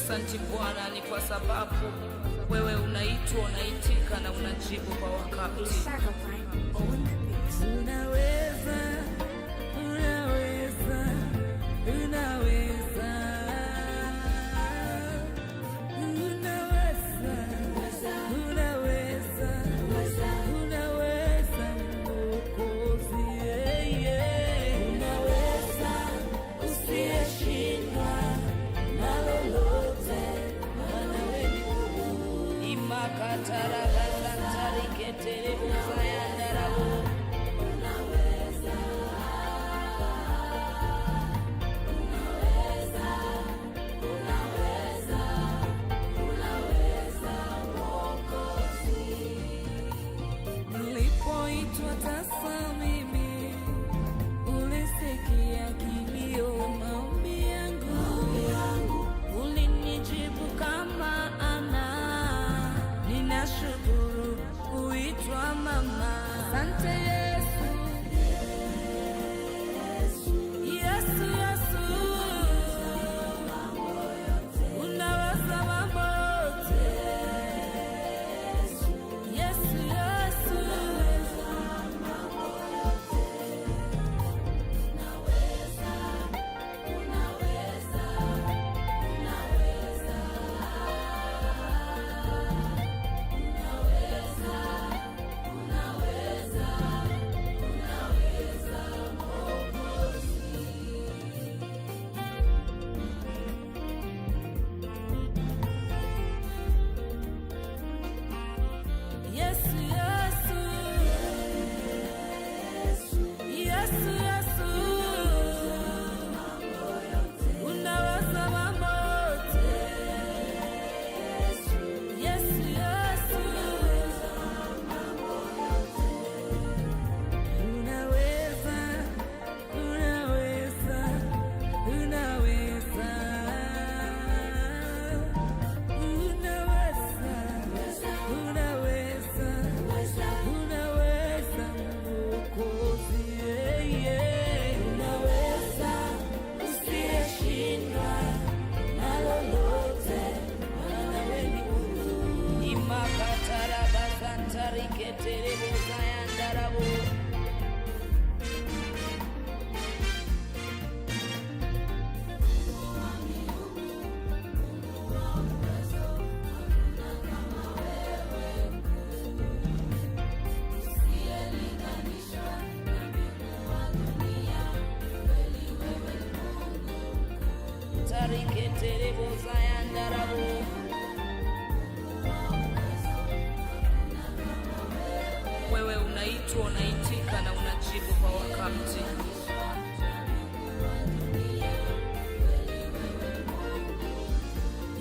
Asante Bwana, ni kwa sababu wewe unaitwa, unaitika na unajibu kwa wakati. Unaweza, unaweza, unaweza, unaweza, unaweza, unaweza, Mwokozi, unaweza, usiyeshindwa na lolote, maana wewe ni Mungu. Imakatara basantari ketere buzayandarabo. Nilipoitwa tasa mimi, ulisikia kilio maombi yangu, ulinijibu kama Ana. Ninashukuru kuitwa mama. Asante Yesu, Yesu, Yesu, unaweza mambo yote. Yesu, Yesu, Yesu, Yesu, Yesu, unaweza mambo yote. Yesu, Yesu, unaweza, unaweza, unaweza, unaweza, Mwokozi, unaweza, usiyeshindwa na lolote, maana wewe ni Mungu. Imakatara basantari ketere buzayandarabo. Tariketere buzayandarabo. Wewe unaitwa, unaitika na unajibu kwa wakati.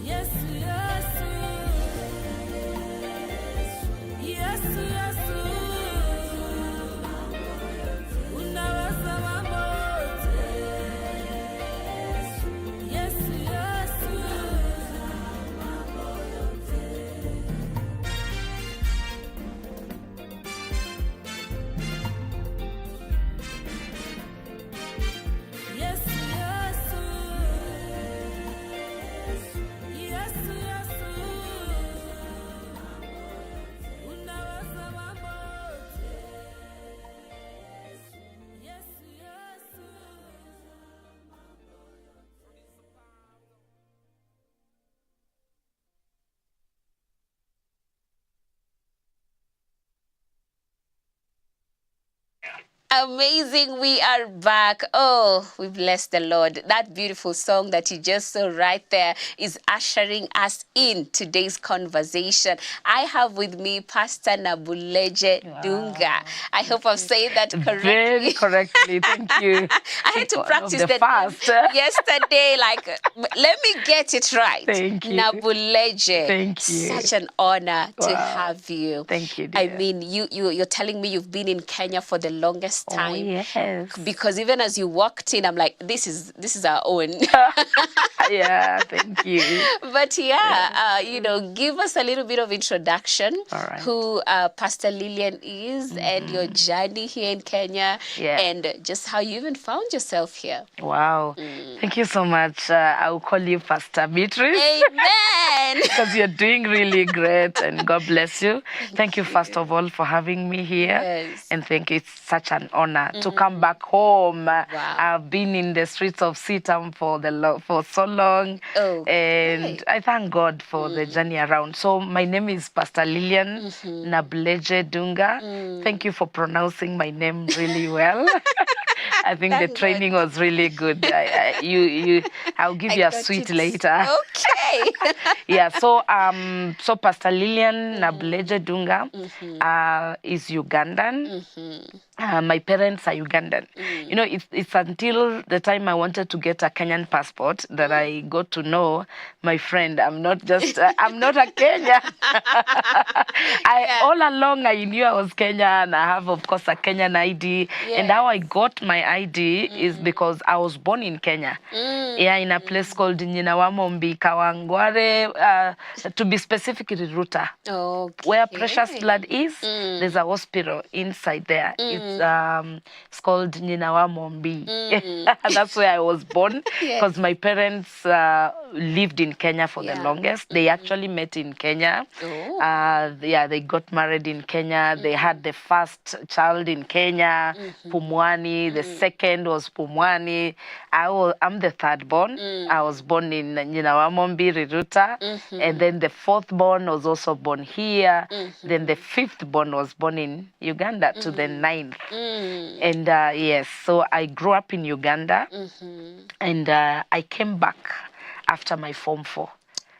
Yesu, Yesu, Yesu, Yesu, unaweza mambo yote. Yesu, Yesu, Yesu, Yesu, Yesu, Yesu, unaweza mambo yote. Yesu, Yesu. Amazing, we are back. Oh, we bless the Lord. That beautiful song that you just saw right there is ushering us in today's conversation. I have with me Pastor Nabuleje Dunga. I hope I've said that correctly. Very correctly, thank you. I had to practice the fast yesterday. Like, let me get it right. Thank you. Nabuleje. Thank you. Such an honor to have you. Thank you, dear. I mean, you're telling me you've been in Kenya for the longest time. Oh, yes. Because even as you walked in, I'm like, this is our own. Yeah, thank you. But you know, give us a little bit of introduction All right. who Pastor Lilian is and your journey here in Kenya Yeah. and just how you even found yourself here. Wow. Thank you so much. I will call you Pastor Beatrice. Amen. Because you're doing really great, and God bless you. Thank you, first of all, for having me here. Yes. And thank you. It's such an honor to come back home. Wow. I've been in the streets of Sitam for so long. Okay. And I thank God for the journey around. So my name is Pastor Lilian Nabuleje Dunga. Thank you for pronouncing my name really well. I think the Thank training God. was really good. I'll give you a got sweet it. later. Okay. Yeah. So Pastor Lilian Nabuleje Dunga is Ugandan. My parents are Ugandan. You know, it's until the time I wanted to get a Kenyan passport that I got to know my friend. I'm not just, I'm not a Kenyan. All along I knew I was Kenyan. I have, of course, a Kenyan ID. And how I got my ID is because I was born in Kenya. Yeah, in a place called Nyinawamombi, Kawangware, to be specific, it is Ruta. Okay. Where Precious Blood is, there's a hospital inside there. It's called Nyinawamombi. That's where I was born because my parents lived in Kenya for the longest. They actually met in Kenya. They got married in Kenya. They had the first child in Kenya, Pumwani. The second was Pumwani. I'm the third born. I was born in Nyinawamombi, Riruta. And then the fourth born was also born here. Then the fifth born was born in Uganda to the ninth. And yes, so I grew up in Uganda. And I came back after my Form 4.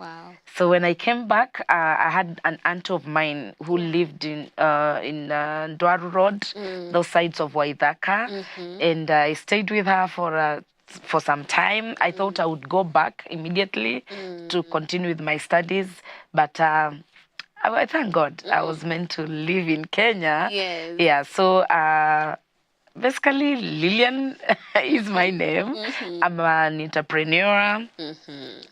Wow. So when I came back, I had an aunt of mine who lived in Ndwaru Road, those sides of Waithaka. And I stayed with her for some time. I thought I would go back immediately to continue with my studies. But I thank God I was meant to live in Kenya. Yes. Yeah, so basically, Lilian is my name. I'm an entrepreneur.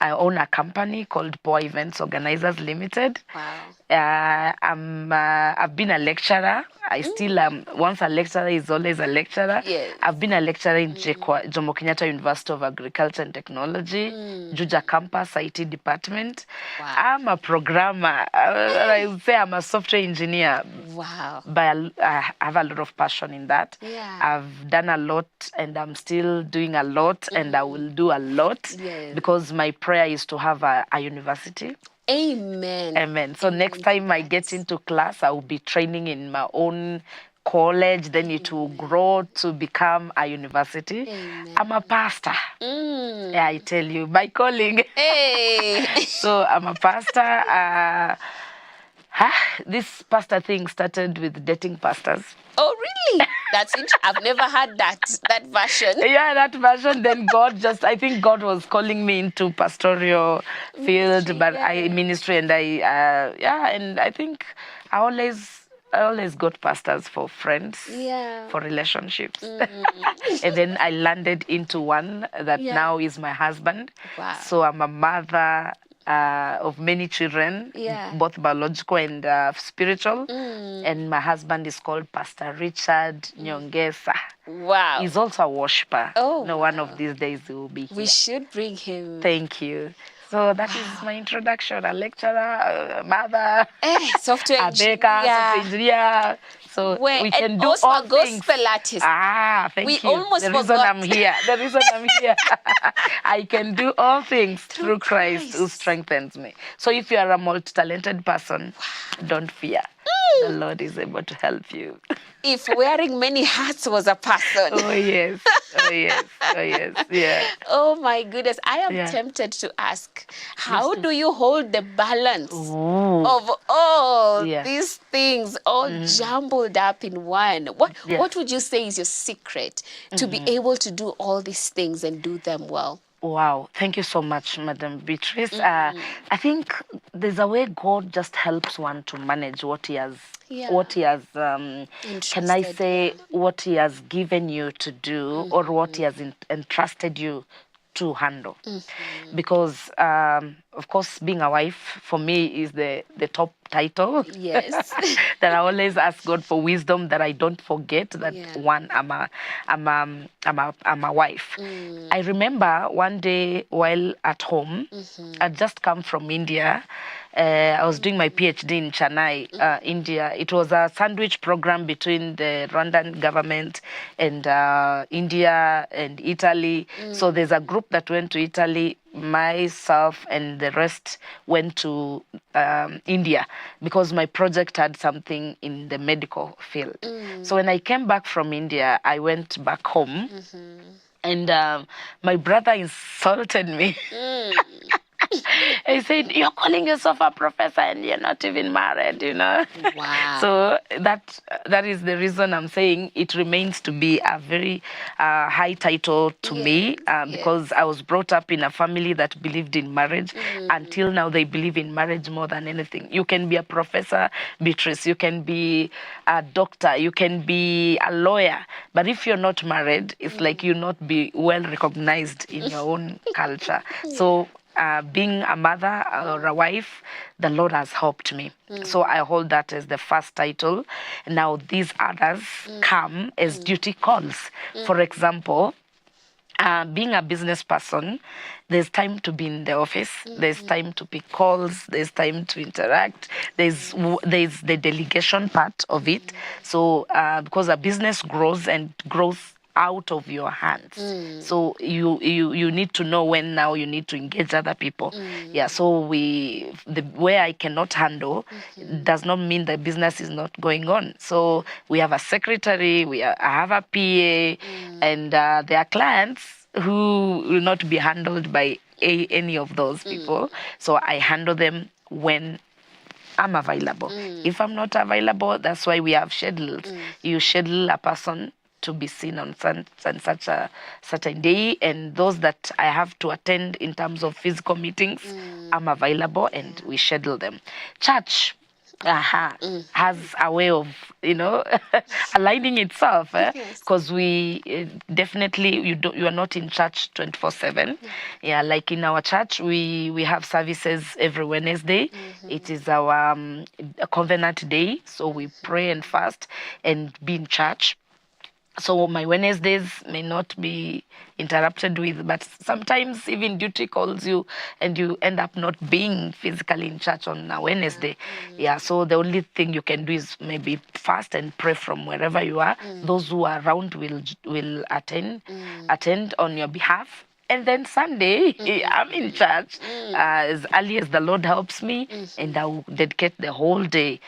I own a company called Poa Events Organizers Limited. Wow. I've been a lecturer. I still am. Once a lecturer is always a lecturer. Yes. I've been a lecturer in Jomo Kenyatta University of Agriculture and Technology, Juja Campus IT department. Wow. I'm a programmer. I would say I'm a software engineer. Wow. But I have a lot of passion in that. Yeah. I've done a lot and I'm still doing a lot and I will do a lot because my prayer is to have a university. Amen. Amen. So next time I get into class, I will be training in my own college, then it will grow to become a university. Amen. I'm a pastor. Yeah, I tell you, my calling. Hey. So I'm a pastor. This pastor thing started with dating pastors. Oh, really? That's interesting. I've never had that version. Yeah, that version. Then I think God was calling me into pastoral field, ministry, and and I think I always got pastors for friends, for relationships. And then I landed into one that now is my husband. Wow. So I'm a mother of many children, both biological and spiritual. And my husband is called Pastor Richard Nyongesa. Wow. He's also a worshiper. Oh, one of these days he will be here. We should bring him. Thank you. So that is my introduction. A lecturer, a mother, software a baker, software engineer. So we can do also all a gospel things. artist. Thank you. Almost the reason I'm here. The reason I'm here. I can do all things through Christ who strengthens me. So if you are a multi-talented person, don't fear. The Lord is able to help you. If wearing many hats was a person. Oh, yes. Oh, yes. Oh, yes. Yeah. Oh, my goodness. I am tempted to ask, how do you hold the balance of all these things all jumbled up in one? What would you say is your secret to be able to do all these things and do them well? Wow. Thank you so much, Madam Beatrice. I think there's a way God just helps one to manage what he has, what he has, can I say, what he has given you to do or what he has entrusted you to handle. Because, of course, being a wife for me is the top title. Yes. That I always ask God for wisdom, that I don't forget that Yeah. one, I'm a wife. I remember one day while at home, I'd just come from India. I was doing my PhD in Chennai, India. It was a sandwich program between the Rwandan government and India and Italy. So there's a group that went to Italy. Myself and the rest went to India because my project had something in the medical field. So when I came back from India, I went back home, and my brother insulted me. He said, "You're calling yourself a professor and you're not even married, you know." Wow. So that is the reason I'm saying it remains to be a very high title to me, because I was brought up in a family that believed in marriage. Until now, they believe in marriage more than anything. You can be a professor, Beatrice. You can be a doctor. You can be a lawyer. But if you're not married, it's like you not be well recognized in your own culture. So being a mother or a wife, the Lord has helped me. So I hold that as the first title. Now these others come as duty calls. For example, being a business person, there's time to be in the office, there's time to pick calls, there's time to interact, there's the delegation part of it. So because a business grows and grows out of your hands, so you need to know when now you need to engage other people. So where I cannot handle does not mean the business is not going on. So we have a secretary, I have a PA, and there are clients who will not be handled by any of those people. So I handle them when I'm available. If I'm not available, that's why we have schedules. You schedule a person to be seen on such a certain day, and those that I have to attend in terms of physical meetings, I'm available, and we schedule them. Church has a way of, aligning itself, because we definitely, you are not in church 24/7. Like in our church, we have services every Wednesday. It is our covenant day, so we pray and fast and be in church. So my Wednesdays may not be interrupted with, but sometimes even duty calls you and you end up not being physically in church on a Wednesday. So the only thing you can do is maybe fast and pray from wherever you are. Those who are around will attend on your behalf. And then Sunday, I'm in church as early as the Lord helps me, and I will dedicate the whole day.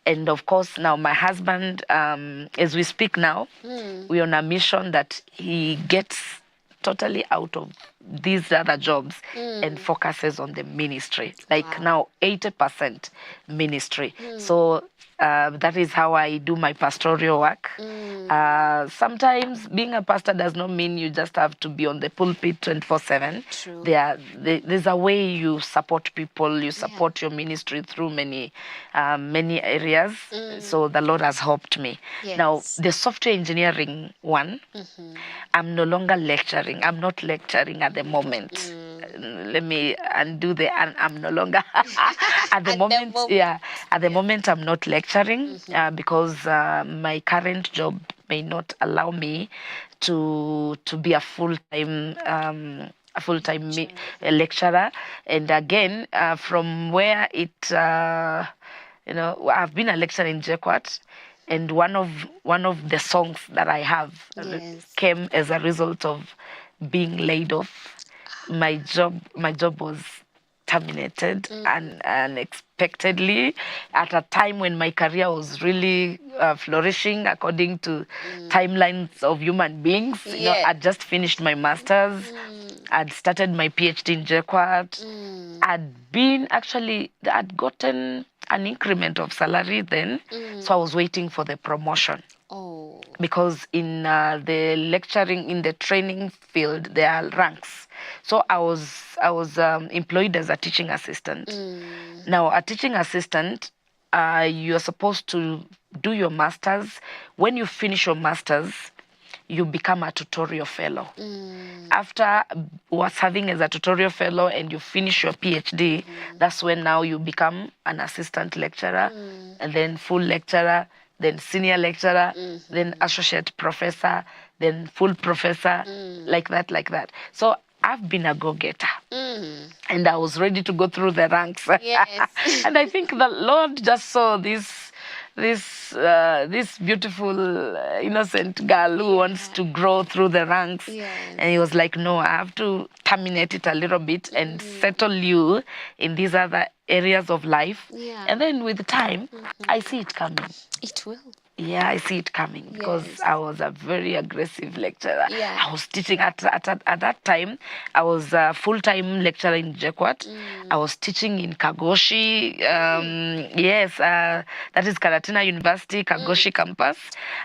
And of course, now my husband, as we speak now, we're on a mission that he gets totally out of these other jobs and focuses on the ministry. Like now, 80% ministry. So that is how I do my pastoral work. Sometimes being a pastor does not mean you just have to be on the pulpit 24/7. There's a way you support people, you support your ministry through many areas. So the Lord has helped me. Now, the software engineering one, I'm no longer lecturing. I'm not lecturing at the moment. Let me undo I'm no longer at the moment. At the moment I'm not lecturing because my current job may not allow me to be a full-time lecturer. And again, from where it I've been a lecturer in JKUAT, and one of the songs that I have came as a result of being laid off. My job was terminated unexpectedly at a time when my career was really flourishing according to timelines of human beings. I'd just finished my master's. I'd started my PhD in JKUAT. I'd gotten an increment of salary then, so I was waiting for the promotion. Because in the lecturing, in the training field, there are ranks. So I was employed as a teaching assistant. Now, a teaching assistant, you are supposed to do your master's. When you finish your master's, you become a tutorial fellow. After serving as a tutorial fellow and you finish your PhD, that's when now you become an assistant lecturer, and then full lecturer, then senior lecturer, then associate professor, then full professor, like that. So I've been a go-getter. And I was ready to go through the ranks. Yes. And I think the Lord just saw this beautiful, innocent girl who wants to grow through the ranks. Yes. And he was like, no, I have to terminate it a little bit and settle you in these other areas of life. Yeah. And then with time, I see it coming. It will. Yeah, I see it coming because Yes. I was a very aggressive lecturer. Yeah. I was teaching at that time. I was a full-time lecturer in Jekwat. I was teaching in Kagoshi. Yes, that is Karatina University, Kagoshi campus.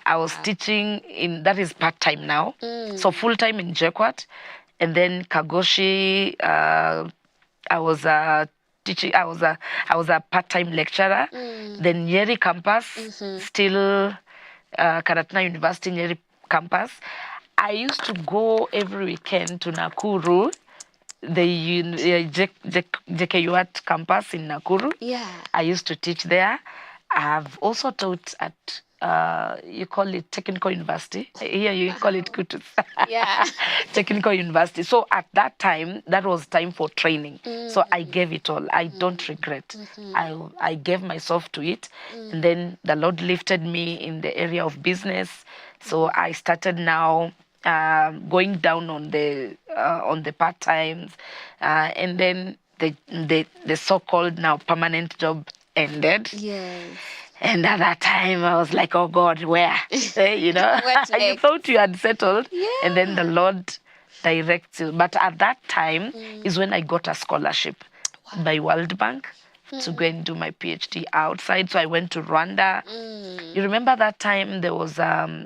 I was teaching that is part-time now. So full-time in Jekwat. And then Kagoshi, I was teaching. I was a part-time lecturer. Then Nyeri campus, still Karatina University Nyeri campus. I used to go every weekend to Nakuru, the JKUAT campus in Nakuru. Yeah. I used to teach there. I've also taught at you call it Technical University. Here you call it Kutus. Yeah. Technical University. So at that time, that was time for training. So I gave it all. I don't regret. I gave myself to it. And then the Lord lifted me in the area of business. So I started now going down on the part times, and then the so-called now permanent job ended. Yes. And at that time, I was like, oh God, where? You What you next? thought you had settled. Yeah. And then the Lord directs you. But at that time is when I got a scholarship by World Bank to go and do my PhD outside. So I went to Rwanda. You remember that time there was a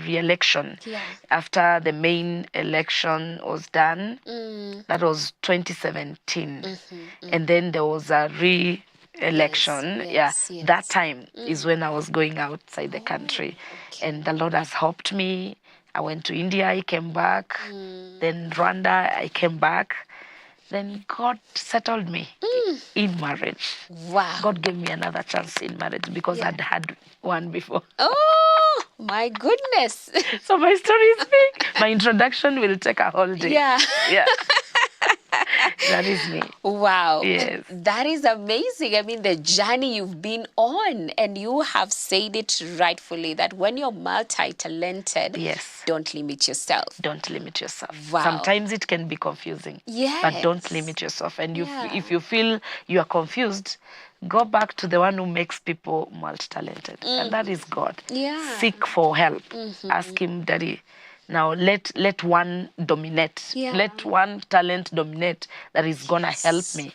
re-election after the main election was done. That was 2017. And then there was a election. Yes. That time is when I was going outside the country. And the Lord has helped me. I went to India, I came back. Then Rwanda, I came back. Then God settled me in marriage. Wow. God gave me another chance in marriage because I'd had one before. Oh, my goodness. So my story is big. My introduction will take a whole day. Yeah. Yeah. That is me. Wow. Yes. That is amazing. I mean, the journey you've been on, and you have said it rightfully that when you're multi-talented, Yes. don't limit yourself. Don't limit yourself. Wow. Sometimes it can be confusing. Yes. But don't limit yourself. And if you feel you are confused, go back to the one who makes people multi-talented. And that is God. Yeah. Seek for help. Ask him, Daddy, now let one dominate. Yeah. Let one talent dominate that is going to help me.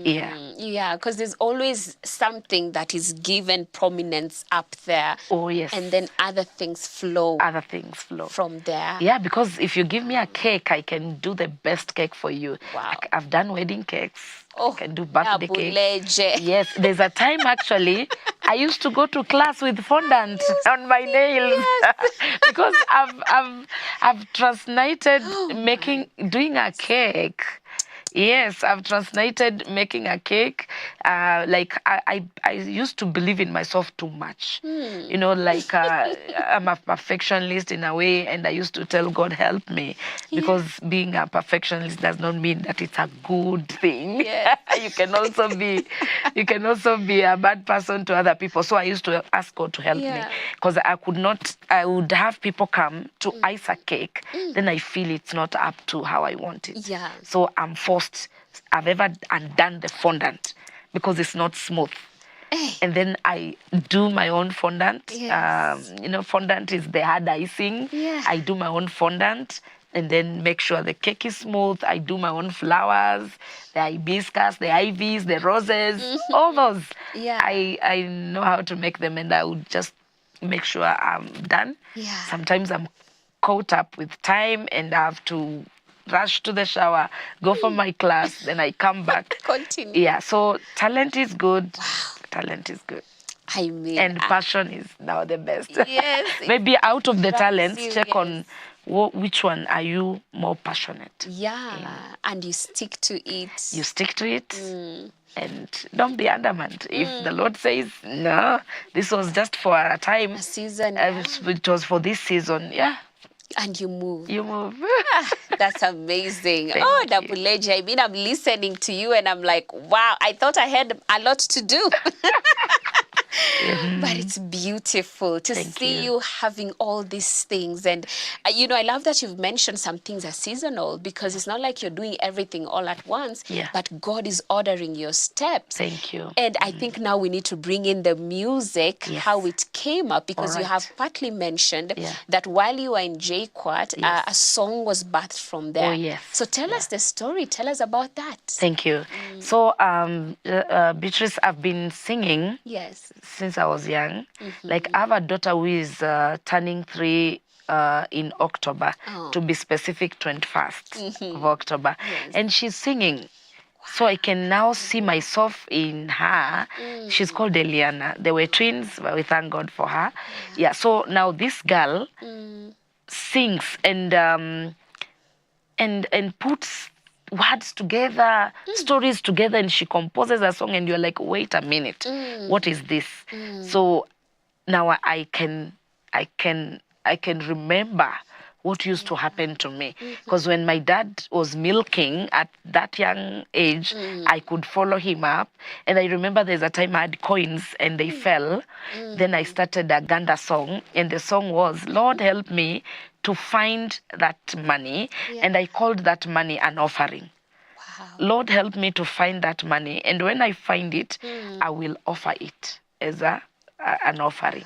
Yeah. Yeah, because there's always something that is given prominence up there. Oh, yes. And then other things flow Other things flow from there. Yeah, because if you give me a cake, I can do the best cake for you. Wow. I've done wedding cakes. Oh, I can do birthday cakes. Nabuleje. Yes, there's a time actually I used to go to class with fondant on my nails because I've translated doing a cake. Yes, I've translated making a cake. Like I used to believe in myself too much. You know, like I'm a perfectionist in a way, and I used to tell God, help me, because being a perfectionist does not mean that it's a good thing. Yeah. you can also be a bad person to other people. So I used to ask God to help me, because I would have people come to ice a cake, then I feel it's not up to how I want it. Yeah. So I'm forced. I've ever undone the fondant because it's not smooth. And then I do my own fondant. Yes. Fondant is the hard icing. Yeah. I do my own fondant and then make sure the cake is smooth. I do my own flowers, the hibiscus, the ivies, the roses, all those. Yeah. I know how to make them, and I would just make sure I'm done. Yeah. Sometimes I'm caught up with time and I have to rush to the shower, go for my class, then I come back. Continue. Yeah, so talent is good. Wow. Talent is good. I mean, And passion is now the best. yes, it Maybe out of the drives talents, you, check yes. on which one are you more passionate. Yeah, and you stick to it. You stick to it. And don't be adamant. If the Lord says, no, this was just for a time, A season, yeah. it was for this season, yeah, And you move. you move. That's amazing. Thank Oh, you. Nabuleje, I mean, I'm listening to you and I'm like, wow, I thought I had a lot to do. But it's beautiful to Thank see you. you having all these things. And, I love that you've mentioned some things are seasonal, because it's not like you're doing everything all at once, Yeah. but God is ordering your steps. Thank you. And I think now we need to bring in the music, Yes. how it came up, because you Alright. have partly mentioned Yeah. that while you were in JQuat, Yes. a song was birthed from there. Oh, yes. So tell us the story. Tell us about that. Thank you. So, Beatrice, I've been singing Yes. since I was young. Like, I have a daughter who is turning 3 in October, to be specific, 21st of October. Yes. And she's singing. So I can now see myself in her. She's called Eliana. They were twins, but we thank God for her. Yeah. So now this girl sings and puts words together, stories together, and she composes a song, and you're like, wait a minute, what is this? So now I can remember what used to happen to me, because when my dad was milking at that young age, I could follow him up, and I remember there's a time I had coins and they fell. Then I started a Ganda song, and the song was, Lord help me to find that money, and I called that money an offering. Wow. Lord help me to find that money, and when I find it, I will offer it as an offering.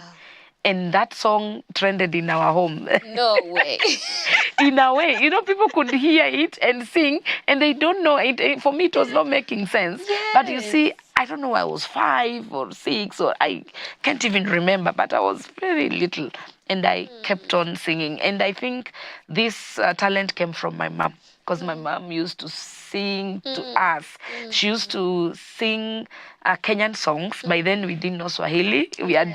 And that song trended in our home. No way. In a way, people could hear it and sing, and they don't know it. For me, it was not making sense. But you see, I don't know, I was 5 or 6, or I can't even remember, but I was very little, and I kept on singing. And I think this talent came from my mom, because my mom used to sing to us. She used to sing Kenyan songs. By then, we didn't know Swahili. We had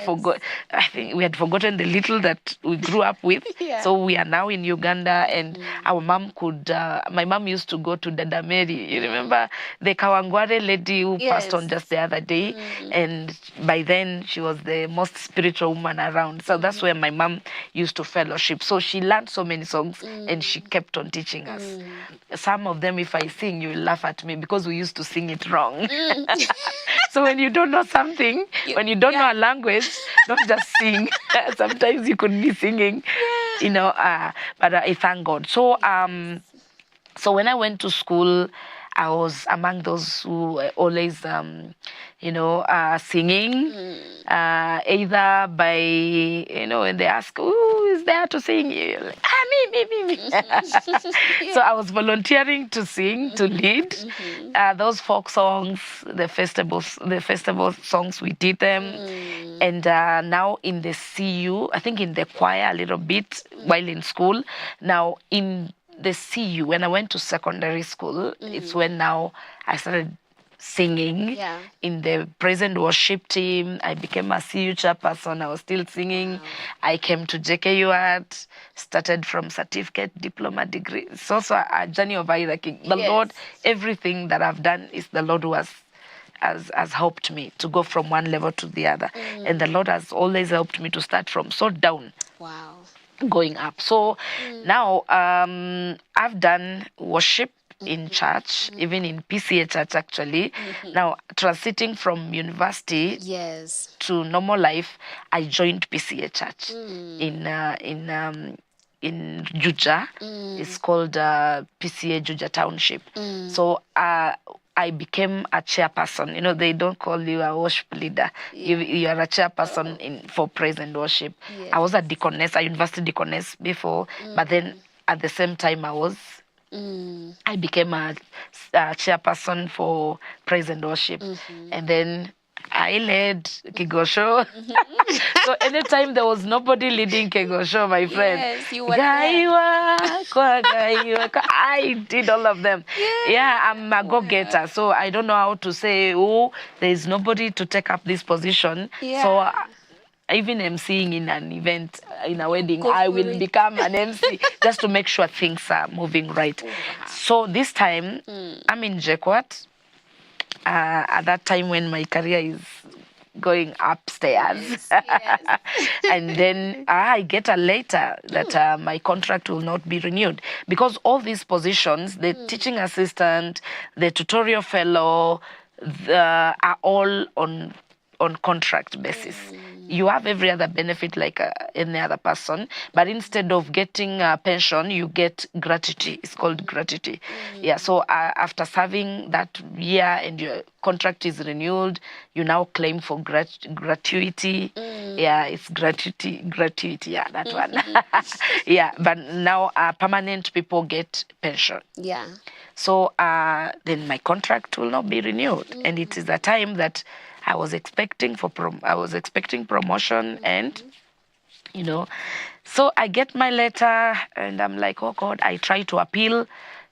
I think we had forgotten the little that we grew up with. Yeah. So we are now in Uganda, and our mom could. My mom used to go to Dada Mary. You remember the Kawangware lady who passed on just the other day? And by then, she was the most spiritual woman around. So that's where my mom used to fellowship. So she learned so many songs, and she kept on teaching us. Some of them, if I sing, you will laugh at me, because we used to sing it wrong. So when you don't know something, when you don't know a language, don't just sing. Sometimes you could be singing, but I thank God. So so when I went to school, I was among those who were always, singing, either by, when they ask, who is there to sing? You're like, me. So I was volunteering to sing, to lead those folk songs, the festival songs, we did them. And now in the CU, I think in the choir a little bit while in school. Now in the CU, when I went to secondary school, it's when now I started singing in the praise and worship team. I became a CU chairperson. I was still singing. Wow. I came to JKU Art, started from certificate, diploma, degree. It's also a journey of hierarchy. The Lord, everything that I've done is the Lord who has helped me to go from one level to the other. And the Lord has always helped me to start from so down. Wow. Going up. So now I've done worship in church, even in PCA church actually. Now transiting from university to normal life, I joined PCA church in Juja. It's called PCA Juja Township. So I became a chairperson. They don't call you a worship leader. You are a chairperson for praise and worship. I was a deaconess, a university deaconess before, but then at the same time I became a chairperson for praise and worship. And then I led Kigosho. So anytime there was nobody leading Kigosho, my friend, Yes, you were there. I did all of them. Yeah, I'm a go-getter, so I don't know how to say, oh, there is nobody to take up this position. Yeah. So even emceeing in an event, in a wedding, Go I for will it. become an MC just to make sure things are moving right. Wow. So this time, I'm in JKUAT. At that time when my career is going upstairs. Yes. And then I get a letter that my contract will not be renewed because all these positions, the teaching assistant, the tutorial fellow, are all on contract basis. You have every other benefit like any other person, but instead of getting a pension, you get gratuity. It's called gratuity. Yeah. So after serving that year and your contract is renewed, you now claim for gratuity. Yeah, it's gratuity. Yeah, that one. Yeah, but now permanent people get pension. Yeah. So then my contract will not be renewed, and it is a time that I was expecting promotion, and so I get my letter, and I'm like, oh God, I try to appeal.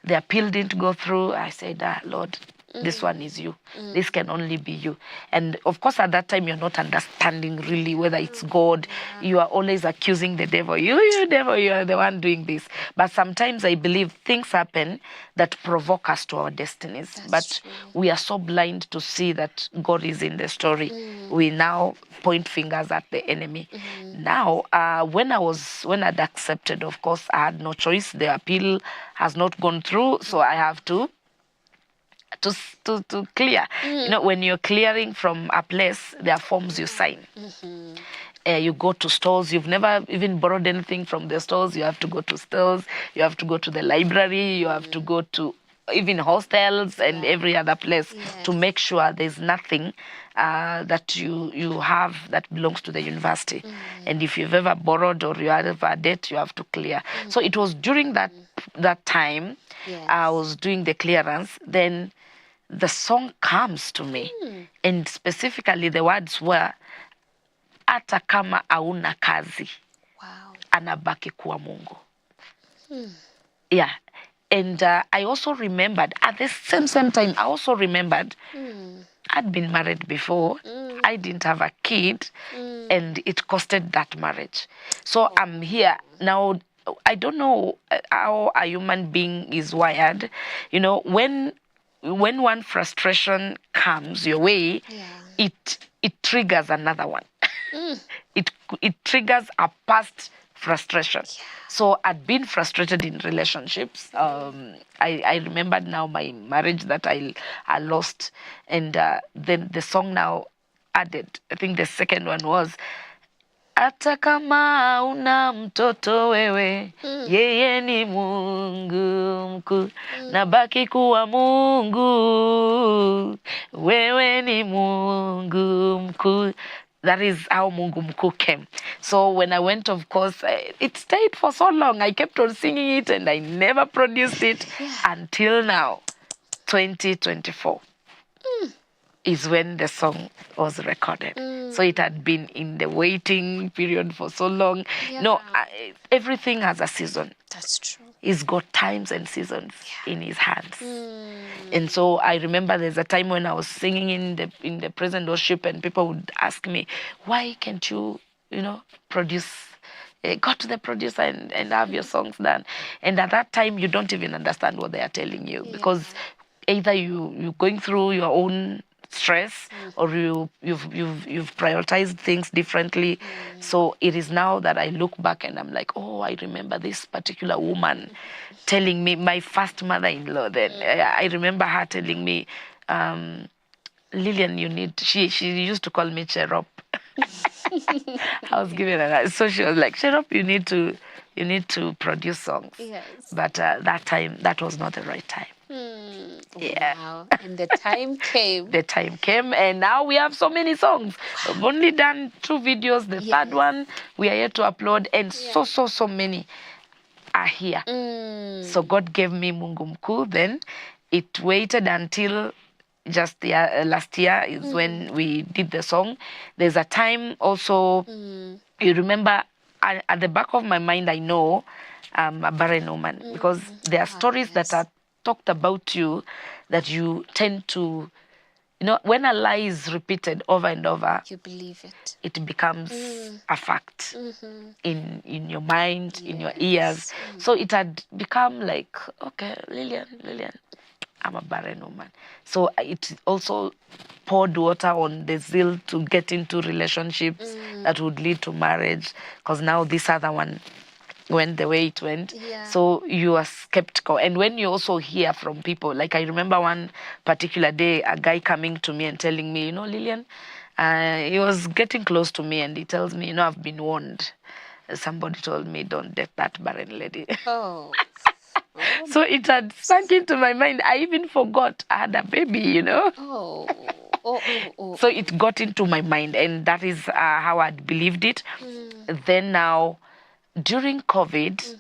The appeal didn't go through. I said, Lord, this one is you. This can only be you. And of course, at that time, you're not understanding really whether it's God. You are always accusing the devil. You devil, you are the one doing this. But sometimes I believe things happen that provoke us to our destinies. But we are so blind to see that God is in the story. We now point fingers at the enemy. Now, when I'd accepted, of course, I had no choice. The appeal has not gone through, so I have to clear. When you're clearing from a place, there are forms you sign. You go to stores. You've never even borrowed anything from the stores. You have to go to stores. You have to go to the library. You have to go to even hostels and every other place to make sure there's nothing that you have that belongs to the university. And if you've ever borrowed or you have a debt, you have to clear. So it was during that time I was doing the clearance. Then the song comes to me, and specifically the words were, hata kama hauna kazi, anabaki kuwa Mungu. Yeah. And I also remembered, at the same time, I also remembered I'd been married before. I didn't have a kid, and it costed that marriage. So I'm here now. I don't know how a human being is wired. When one frustration comes your way, it triggers another one. It triggers a past frustration. So I'd been frustrated in relationships. I remembered now my marriage that I lost, and then the song now added. I think the second one was, hata kama una mtoto wewe, yeye ni Mungu mkuu, nabaki kuwa Mungu, wewe ni Mungu mkuu. That is how Mungu mkuu came. So when I went, of course, it stayed for so long. I kept on singing it, and I never produced it until now, 2024. Is when the song was recorded. So it had been in the waiting period for so long. No, everything has a season. That's true. He's got times and seasons in his hands. And so I remember there's a time when I was singing in the praise and worship, and people would ask me, why can't you, produce, go to the producer and have your songs done? And at that time, you don't even understand what they are telling you, because either you're going through your own stress, or you've prioritized things differently. So it is now that I look back and I'm like, oh, I remember this particular woman telling me, my first mother-in-law then, I remember her telling me, Lilian, she used to call me Cherop. I was giving her, so she was like, Cherop, you need to produce songs. Yes. But that time, that was not the right time. Yeah. Wow. And the time came. The time came, and now we have so many songs. We've only done 2 videos. The third one we are yet to upload, and so many are here. So God gave me Mungu Mkuu. Then it waited until just last year is when we did the song. There's a time also, you remember, at the back of my mind, I know I'm a barren woman because there are stories that are talked about you that you tend to, when a lie is repeated over and over, You believe it. it becomes a fact in your mind, in your ears. So it had become like, okay, Lilian, I'm a barren woman. So it also poured water on the zeal to get into relationships that would lead to marriage, because now this other one went the way it went. Yeah. So you are skeptical. And when you also hear from people, like I remember one particular day, a guy coming to me and telling me, Lilian, he was getting close to me and he tells me, I've been warned. Somebody told me, don't date that barren lady. Oh. So it had sunk into my mind. I even forgot I had a baby, Oh. So it got into my mind, and that is how I'd believed it. Then now, during COVID,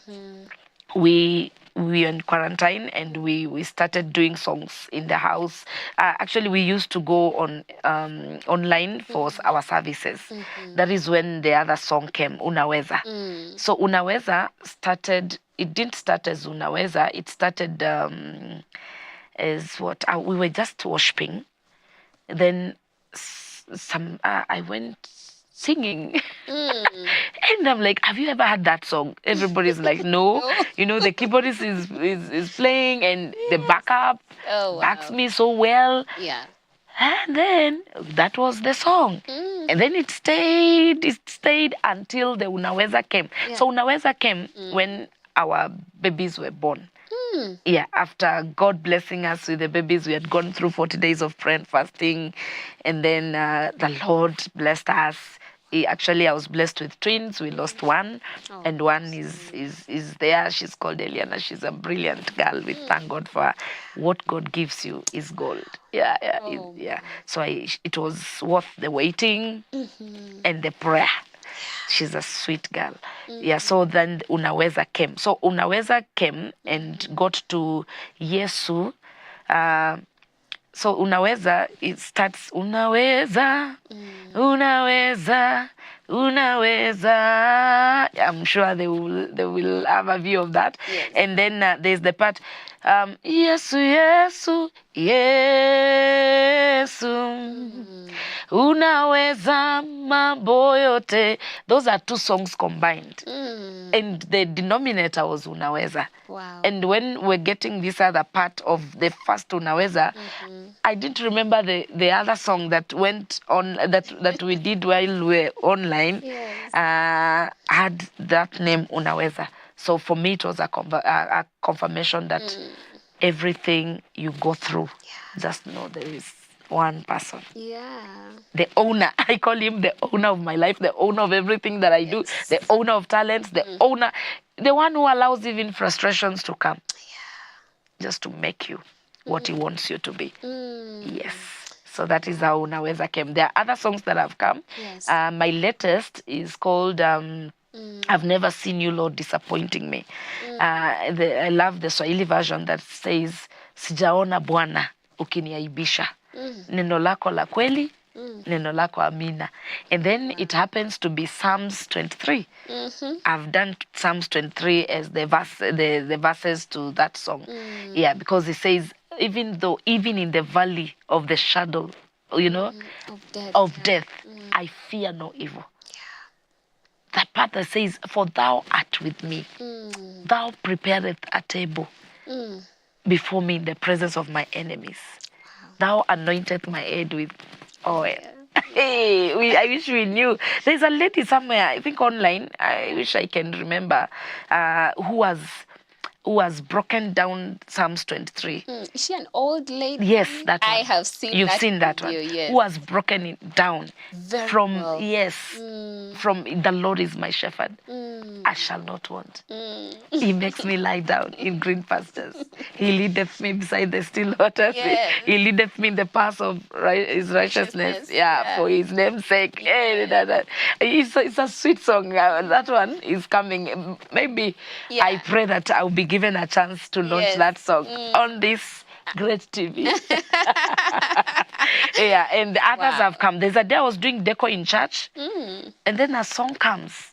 we were in quarantine and we started doing songs in the house. Actually, we used to go on online for our services. That is when the other song came, Unaweza. So Unaweza started, it didn't start as Unaweza, it started as what? We were just worshiping. Then I went singing. And I'm like, have you ever heard that song? Everybody's like, no. The keyboardist is playing and the backup backs me so well. Yeah. And then that was the song. And then it stayed until the Unaweza came. Yeah. So Unaweza came when our babies were born. Yeah, after God blessing us with the babies, we had gone through 40 days of prayer and fasting. And then the Lord blessed us. Actually, I was blessed with twins. We lost one, and one is there. She's called Eliana. She's a brilliant girl. We thank God for her. What God gives you is gold. Yeah. So it was worth the waiting and the prayer. She's a sweet girl. Yeah, so then Unaweza came. So Unaweza came and got to Yesu. So Unaweza, it starts, Unaweza, Unaweza, Unaweza. I'm sure they will have a view of that. Yes. And then there's the part, Yesu, Yesu, Yesu. Unaweza mambo yote. Those are two songs combined. And the denominator was Unaweza. Wow. And when we're getting this other part of the first Unaweza, I didn't remember the other song that went on, that we did while we were online. Yes. Had that name Unaweza. So for me, it was a confirmation that everything you go through, just know there is one person. Yeah. The owner. I call him the owner of my life, the owner of everything that I do, the owner of talents, the owner, the one who allows even frustrations to come. Just to make you what he wants you to be. Yes. So that is how Unaweza came. There are other songs that have come. Yes. My latest is called I've Never Seen You, Lord, Disappointing Me. I love the Swahili version that says, Sijaona Bwana ukiniaibisha. Neno lako la kweli, neno lako amina. And then it happens to be Psalms 23. I've done Psalms 23 as the verses to that song. Yeah, because it says, even in the valley of the shadow, of death, I fear no evil. That part that says, for thou art with me. Thou preparest a table before me in the presence of my enemies. Thou anointest my head with oil. Hey, I wish we knew. There's a lady somewhere, I think online, I wish I can remember, who has broken down Psalms 23. Is she an old lady? Yes, that one. I have seen You've that seen that video, one. yes. Who has broken it down Very from well. from the Lord is my shepherd. I shall not want. He makes me lie down in green pastures. He leadeth me beside the still waters. Yes. He leadeth me in the paths of his righteousness. Yeah, for his name's sake. It's a sweet song. That one is coming. Maybe I pray that I'll be given a chance to launch that song on this Great TV. Yeah, and others have come. There's a day I was doing deco in church, and then a song comes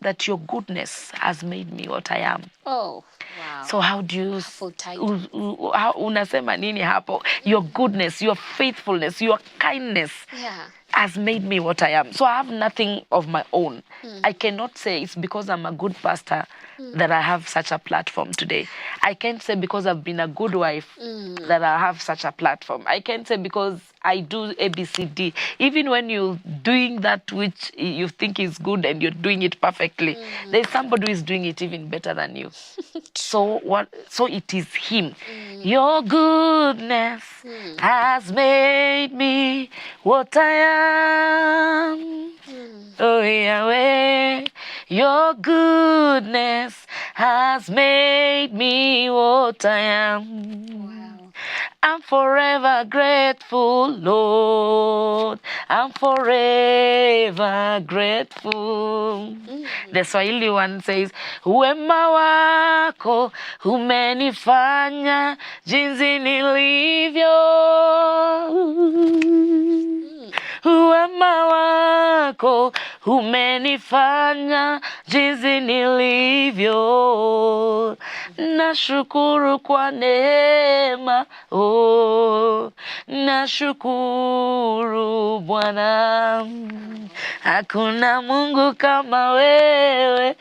that your goodness has made me what I am. Oh, wow. So how do you Full title. how unasema nini hapo? Your goodness, your faithfulness, your kindness has made me what I am. So I have nothing of my own. I cannot say it's because I'm a good pastor that I have such a platform today. I can't say because I've been a good wife that I have such a platform. I can't say because I do ABCD. Even when you're doing that which you think is good and you're doing it perfectly, there's somebody who is doing it even better than you. So it is him. Your goodness has made me what I am. Oh Yahweh, your goodness has made me what I am. Wow. I'm forever grateful, Lord. I'm forever grateful. The Swahili one says, wema wako umenifanya jinsi nilivyo. Wema wako umenifanya jinsi nilivyo. Nashukuru kwa neema, oh, nashukuru Bwana. Hakuna Mungu kama wewe.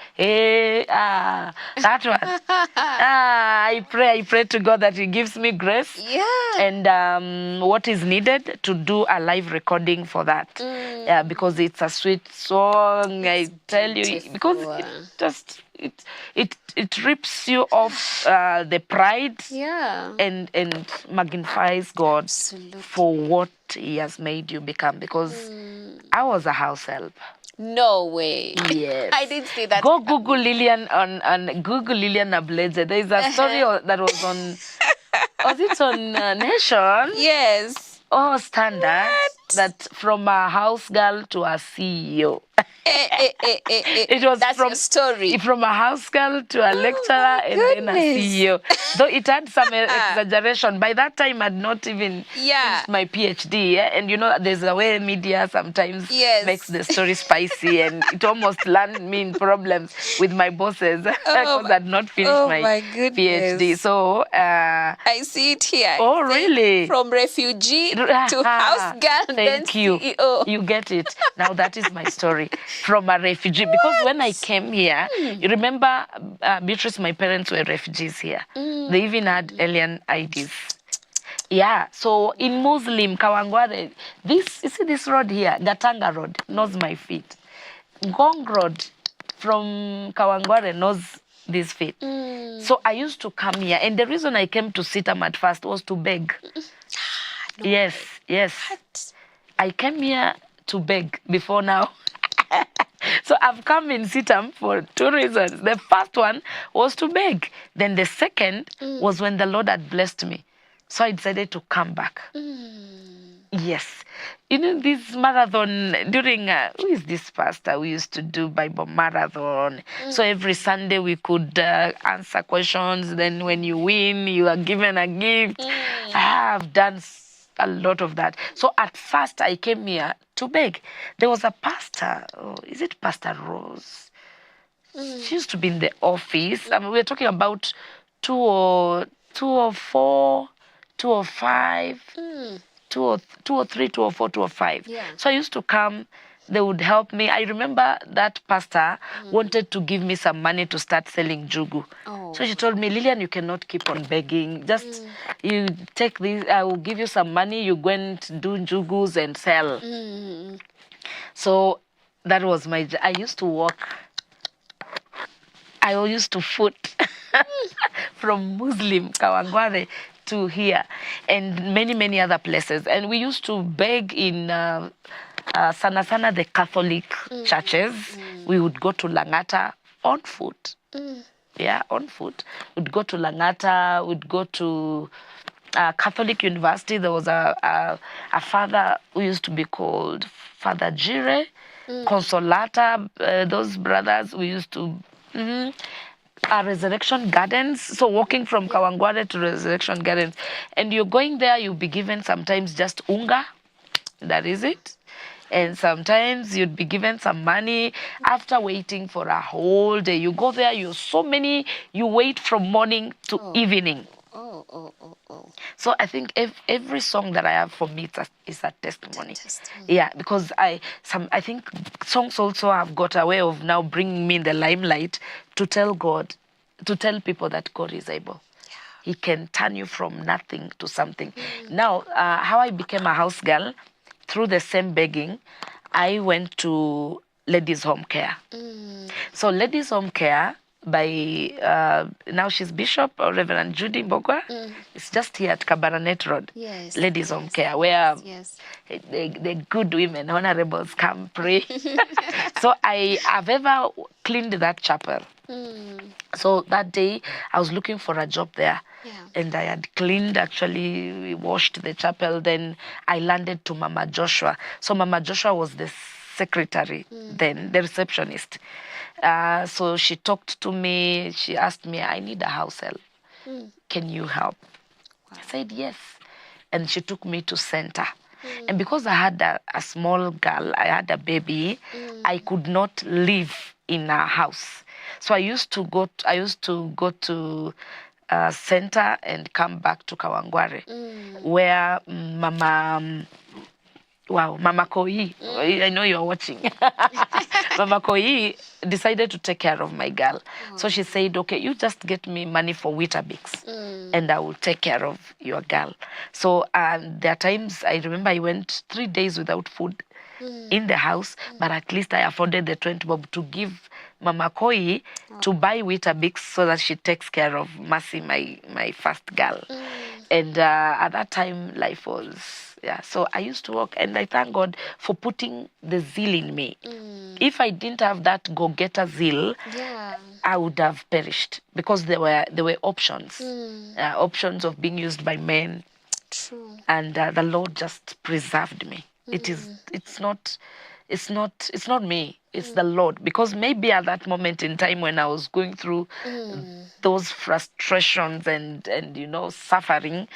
That one. I pray to God that He gives me grace. Yeah. And what is needed to do a live recording for that. Yeah, because it's a sweet song. I tell you, because it rips you off the pride. Yeah. And magnifies God. Absolutely. For what He has made you become. Because I was a house help. No way. Yes. I didn't see that. Go Google Lilian on Google Lilian Nabuleje. There is a story that was on. Was it on Nation? Yes. Oh, Standard. That from a house girl to a CEO. It was That's your story. From a house girl to a lecturer and then a CEO. Though it had some exaggeration. By that time, I'd not even finished my PhD. Yeah? And you know, there's a way media sometimes makes the story spicy, and it almost landed me in problems with my bosses because I'd not finished my PhD. So I see it here. Oh, really? From refugee to house girl. Thank you. CEO. You get it. Now that is my story. From a refugee. Because when I came here, you remember, Beatrice, my parents were refugees here. They even had alien IDs. Yeah, so in Muslim, Kawangware, you see this road here, Gatanga Road, knows my feet. Ngong Road from Kawangware knows these feet. So I used to come here. And the reason I came to Sitam at first was to beg. Yes. What? I came here to beg before now. So I've come in Sitam for two reasons. The first one was to beg. Then the second was when the Lord had blessed me. So I decided to come back. Yes. You know, this marathon during, who is this pastor? We used to do Bible marathon. So every Sunday we could answer questions. Then when you win, you are given a gift. I have done a lot of that. So at first I came here to beg. There was a pastor, is it Pastor Rose? She used to be in the office. I mean, we're talking about 204, 205, 203, 204, 205. Yeah. So I used to come. They would help me. I remember that pastor wanted to give me some money to start selling jugu. So she told me, Lilian, you cannot keep on begging. Just you take this, I will give you some money. You go and do jugus and sell. So that was I used to walk. I used to foot from Muslim Kawangware to here and many other places. And we used to beg in sana the Catholic churches. We would go to Langata on foot. Yeah, on foot. We'd go to Langata, we'd go to Catholic University. There was a father who used to be called Father Jire, Consolata, those brothers we used to... Resurrection Gardens. So walking from Kawangware to Resurrection Gardens, and you're going there, you'll be given sometimes just unga. That is it. And sometimes you'd be given some money after waiting for a whole day. You go there, you wait from morning to evening. So I think every song that I have for me is a testimony. Yeah, because I think songs also have got a way of now bringing me in the limelight to tell people that God is able. He can turn you from nothing to something. Now, how I became a house girl, through the same begging, I went to Ladies Home Care. So Ladies Home Care, by now she's Bishop or Reverend Judy Mbogwa. It's just here at Kabaranet Road. Yes. Ladies Home Care, where the good women, honorables come pray. So I have ever cleaned that chapel. So that day I was looking for a job there. And I had cleaned, actually washed the chapel. Then I landed to Mama Joshua. So Mama Joshua was the secretary then, the receptionist. So she talked to me. She asked me, I need a house help. Can you help? I said yes. And she took me to center. And because I had a small girl, I had a baby, I could not live in a house. So I used to go to center and come back to Kawangware, where Mama Koi, I know you're watching. Mama Koi decided to take care of my girl. So she said, okay, you just get me money for Weetabix and I will take care of your girl. So there are times, I remember I went 3 days without food in the house, but at least I afforded the 20 bob to give Mama Koi to buy Weetabix so that she takes care of Mercy, my first girl. And at that time, life was, so I used to work, and I thank God for putting the zeal in me. If I didn't have that go-getter zeal, I would have perished, because there were options, options of being used by men. True. And the Lord just preserved me. It's not me. It's the Lord. Because maybe at that moment in time when I was going through those frustrations and suffering,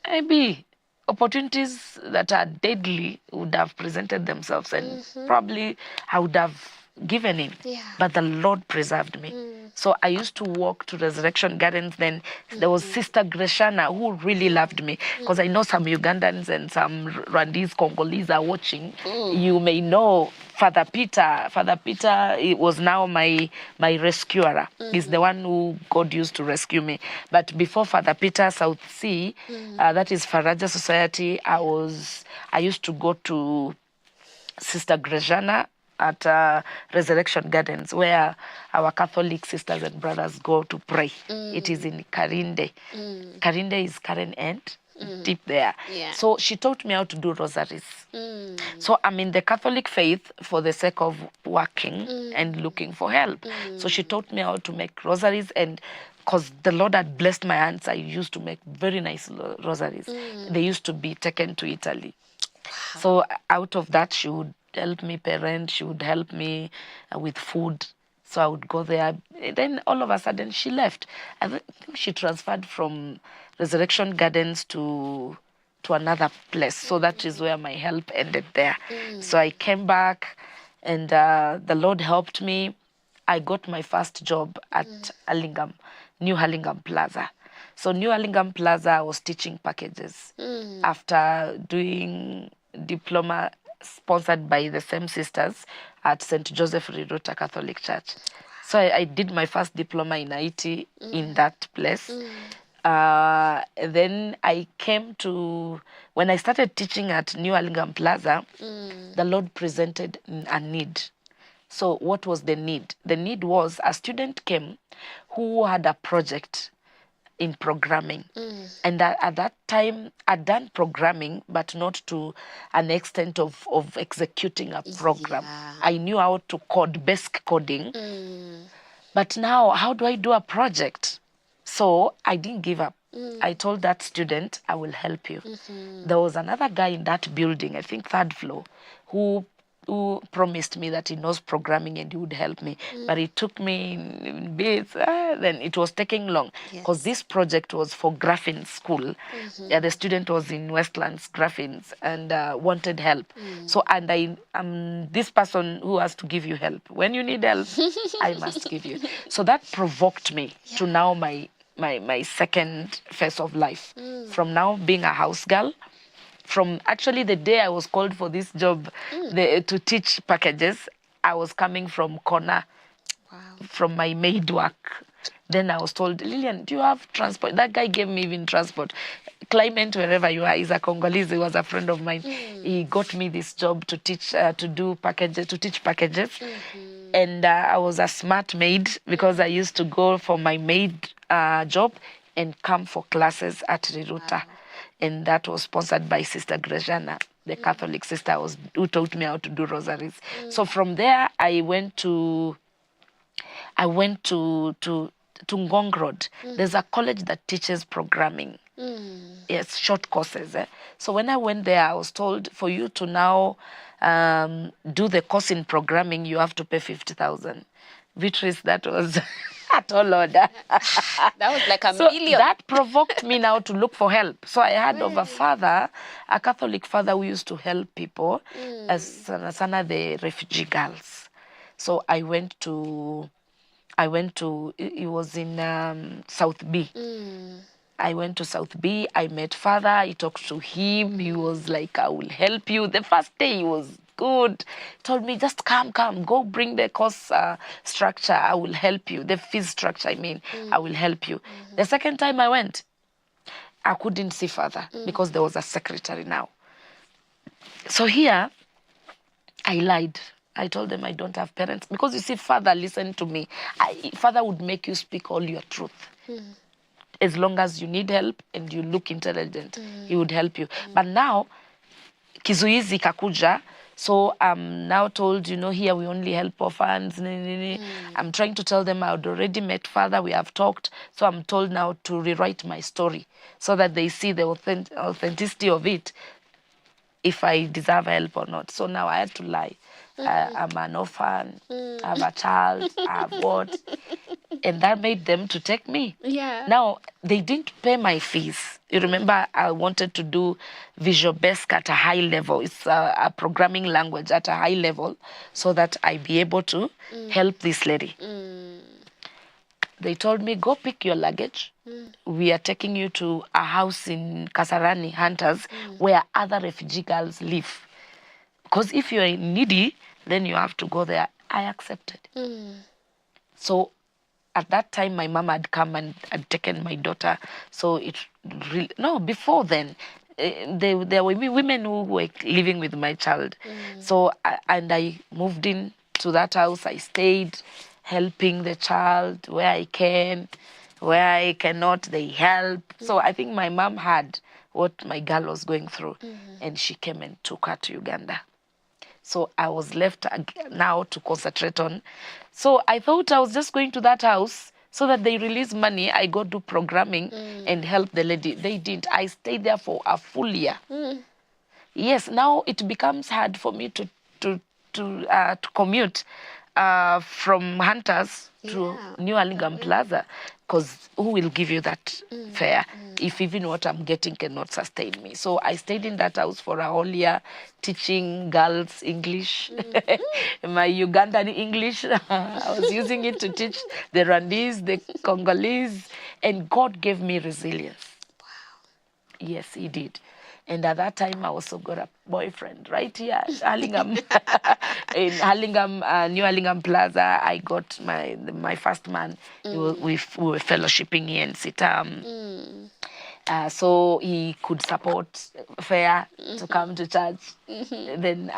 maybe opportunities that are deadly would have presented themselves, and probably I would have given in. But the Lord preserved me. So I used to walk to Resurrection Gardens. Then there was Sister Greshana, who really loved me, because I know some Ugandans and some Rwandese, Congolese are watching. You may know Father Peter. Father Peter, he was now my rescuer. He's the one who God used to rescue me. But before Father Peter, South Sea, that is Faraja Society, I used to go to Sister Greshana at Resurrection Gardens, where our Catholic sisters and brothers go to pray. It is in Karinde. Karinde is Karen End, deep there. So she taught me how to do rosaries. So I'm in the Catholic faith for the sake of working and looking for help. So she taught me how to make rosaries, and because the Lord had blessed my hands, I used to make very nice rosaries. They used to be taken to Italy. So out of that, she would help me parent, she would help me with food. So I would go there. Then all of a sudden she left. I think she transferred from Resurrection Gardens to another place. So that is where my help ended there. So I came back, and the Lord helped me. I got my first job at Hurlingham, New Hurlingham Plaza. So New Hurlingham Plaza, I was teaching packages after doing diploma sponsored by the same sisters at St. Joseph Rirota Catholic Church. So I did my first diploma in IT in that place. Then I came to, when I started teaching at New Hurlingham Plaza, the Lord presented a need. So what was the need? The need was a student came who had a project in programming. And at that time, I'd done programming, but not to an extent of executing a program. I knew how to code, basic coding. But now, how do I do a project? So I didn't give up. I told that student, I will help you. There was another guy in that building, I think third floor, who who promised me that he knows programming and he would help me. But it took me in bits. Then it was taking long because this project was for Graphene School. Yeah, the student was in Westlands Graphene and wanted help. So, and I'm this person who has to give you help. When you need help, I must give you. So that provoked me to now my second phase of life. From now being a house girl, from actually the day I was called for this job to teach packages, I was coming from corner, from my maid work. Then I was told, Lilian, do you have transport? That guy gave me even transport. Clement, wherever you are, is a Congolese. He was a friend of mine. He got me this job to teach, to teach packages. And I was a smart maid because I used to go for my maid job and come for classes at Riruta. And that was sponsored by Sister Grejana, the Catholic sister who taught me how to do rosaries. So from there, I went to Ngong Road. There's a college that teaches programming. Yes, short courses. So when I went there, I was told for you to now do the course in programming, you have to pay 50,000. Beatrice, that was at all order. That was like a So million. that provoked me now to look for help. So I had of a father, a Catholic father who used to help people, as sana the refugee girls. So I went to, it was in South B. I went to South B. I met father. I talked to him. He was like, I will help you. The first day he was good. He told me, just come, go bring the course structure. I will help you. The fees structure, I will help you. The second time I went, I couldn't see father because there was a secretary now. So here, I lied. I told them I don't have parents. Because you see, father listened to me. Father would make you speak all your truth. As long as you need help and you look intelligent, he would help you. But now, kizuizi kakuja, so I'm now told, here we only help orphans. I'm trying to tell them I had already met father, we have talked. So I'm told now to rewrite my story so that they see the authenticity of it, if I deserve help or not. So now I had to lie. I'm an orphan, I have a child, I have what? And that made them to take me. Yeah. Now, they didn't pay my fees. You remember I wanted to do Visual Basic at a high level. It's a programming language at a high level so that I be able to help this lady. They told me, go pick your luggage. We are taking you to a house in Kasarani, Hunters, where other refugee girls live. Because if you're needy, then you have to go there. I accepted. So at that time, my mom had come and had taken my daughter. So before then, there were women who were living with my child. So, and I moved in to that house. I stayed helping the child where I can, where I cannot, they help. So I think my mom had what my girl was going through. And she came and took her to Uganda. So I was left now to concentrate on. So I thought I was just going to that house so that they release money. I go do programming and help the lady. They didn't. I stayed there for a full year. Yes, now it becomes hard for me to commute from Hunters to New Alingam Plaza, because who will give you that fare if even what I'm getting cannot sustain me? So I stayed in that house for a whole year, teaching girls English, my Ugandan English. I was using it to teach the Rwandese, the Congolese, and God gave me resilience. Wow. Yes, he did. And at that time, I also got a boyfriend right here at Hurlingham. In Hurlingham, New Hurlingham Plaza, I got my first man. We were fellowshipping here in Sitam. So he could support fare to come to church. Then